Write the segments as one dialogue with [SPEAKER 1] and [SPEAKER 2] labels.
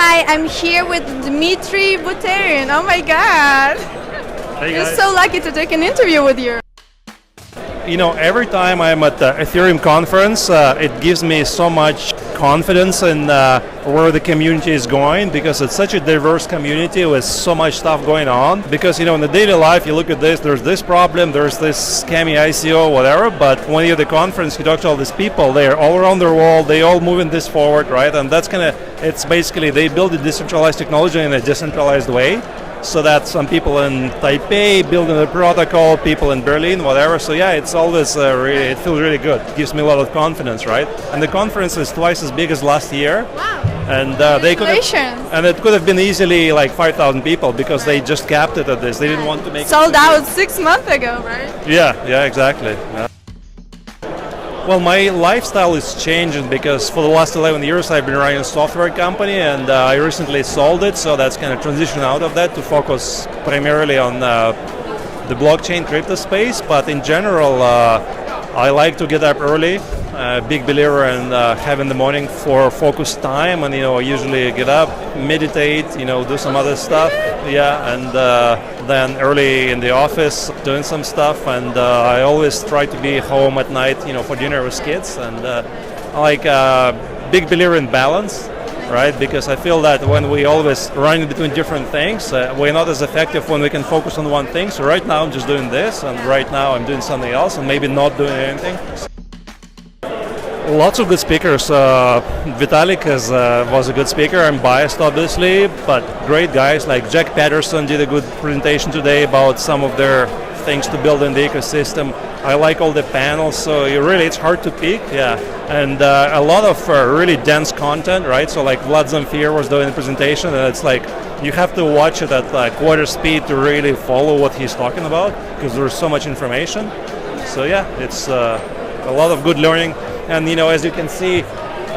[SPEAKER 1] Hi, I'm here with Dmitry Buterin. Oh my God.
[SPEAKER 2] Hey
[SPEAKER 1] We're
[SPEAKER 2] guys.
[SPEAKER 1] so lucky to take an interview with you.
[SPEAKER 2] You know, every time I'm at the Ethereum conference, it gives me so much confidence in where the community is going, because it's such a diverse community with so much stuff going on. Because, you know, in the daily life, you look at this, there's this problem, there's this scammy ICO, whatever, but when you're at the conference, you talk to all these people, they're all around the world, they all moving this forward, right? And that's it's basically, they build a decentralized technology in a decentralized way, so that some people in Taipei building a protocol, people in Berlin, whatever. So yeah, it's always it feels really good. It gives me a lot of confidence, right? And the conference is twice as big as last year.
[SPEAKER 1] Wow.
[SPEAKER 2] And they could it could have been easily like 5,000 people, because they just capped it at this. They didn't want to make
[SPEAKER 1] Sold out 6 months ago, right?
[SPEAKER 2] Yeah, exactly. Yeah. Well, my lifestyle is changing, because for the last 11 years I've been running a software company, and I recently sold it, so that's kind of transition out of that to focus primarily on the blockchain crypto space. But in general, I like to get up early. Big believer in having the morning for focused time, and I usually get up, meditate, do some other stuff, and then early in the office doing some stuff, and I always try to be home at night, for dinner with kids, and I like big believer in balance, right? Because I feel that when we always run between different things, we're not as effective when we can focus on one thing. So right now I'm just doing this, and right now I'm doing something else, and maybe not doing anything. Lots of good speakers. Vitalik was a good speaker. I'm biased, obviously, but great guys like Jack Patterson did a good presentation today about some of their things to build in the ecosystem. I like all the panels, so it's hard to pick, and a lot of really dense content, right? So like Vlad Zamfir was doing the presentation, and it's like you have to watch it at quarter speed to really follow what he's talking about, because there's so much information. So it's a lot of good learning. And as you can see,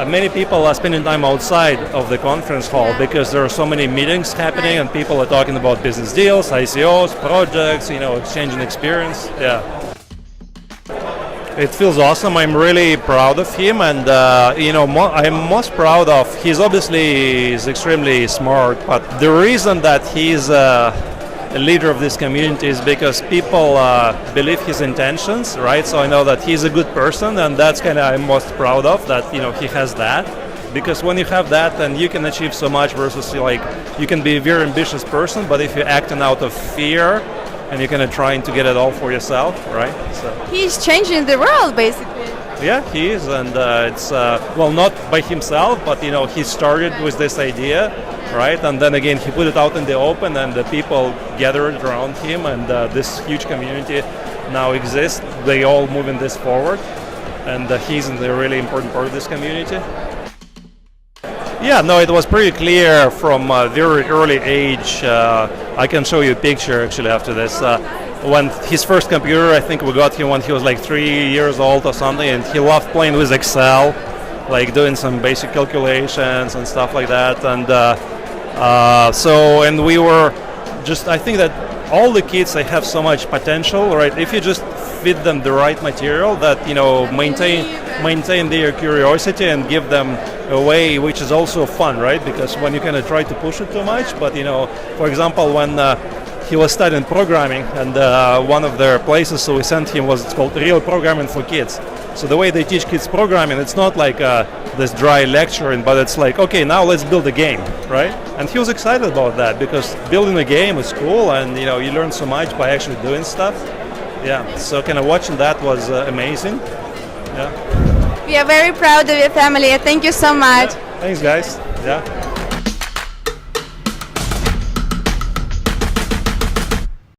[SPEAKER 2] many people are spending time outside of the conference hall, because there are so many meetings happening, and people are talking about business deals, ICOs, projects, exchanging experience. It feels awesome. I'm really proud of him, and I'm most proud of. He's extremely smart, but the reason that he's a leader of this community is because people believe his intentions, right? So I know that he's a good person, and that's I'm most proud of, that he has that, because when you have that, then you can achieve so much, versus you can be a very ambitious person, but if you're acting out of fear and you're trying to get it all for yourself, right? So
[SPEAKER 1] he's changing the world, basically.
[SPEAKER 2] Yeah, he is, and it's not by himself, but he started with this idea, right? And then again, he put it out in the open, and the people gathered around him, and this huge community now exists. They all moving this forward, and he's a really important part of this community. Yeah, no, it was pretty clear from a very early age. I can show you a picture actually after this. When his first computer, I think we got him when he was like 3 years old or something, and he loved playing with Excel, like doing some basic calculations and stuff like that. And and we were I think that all the kids, they have so much potential, right? If you just feed them the right material that, maintain their curiosity and give them a way which is also fun, right? Because when you try to push it too much, but for example, when he was studying programming, and one of their places, so we sent him, it's called Real Programming for Kids. So the way they teach kids programming, it's not like this dry lecturing, but it's like, okay, now let's build a game, right? And he was excited about that, because building a game is cool, and you learn so much by actually doing stuff. So watching that was amazing.
[SPEAKER 1] We are very proud of your family. Thank you so much.
[SPEAKER 2] Thanks, guys.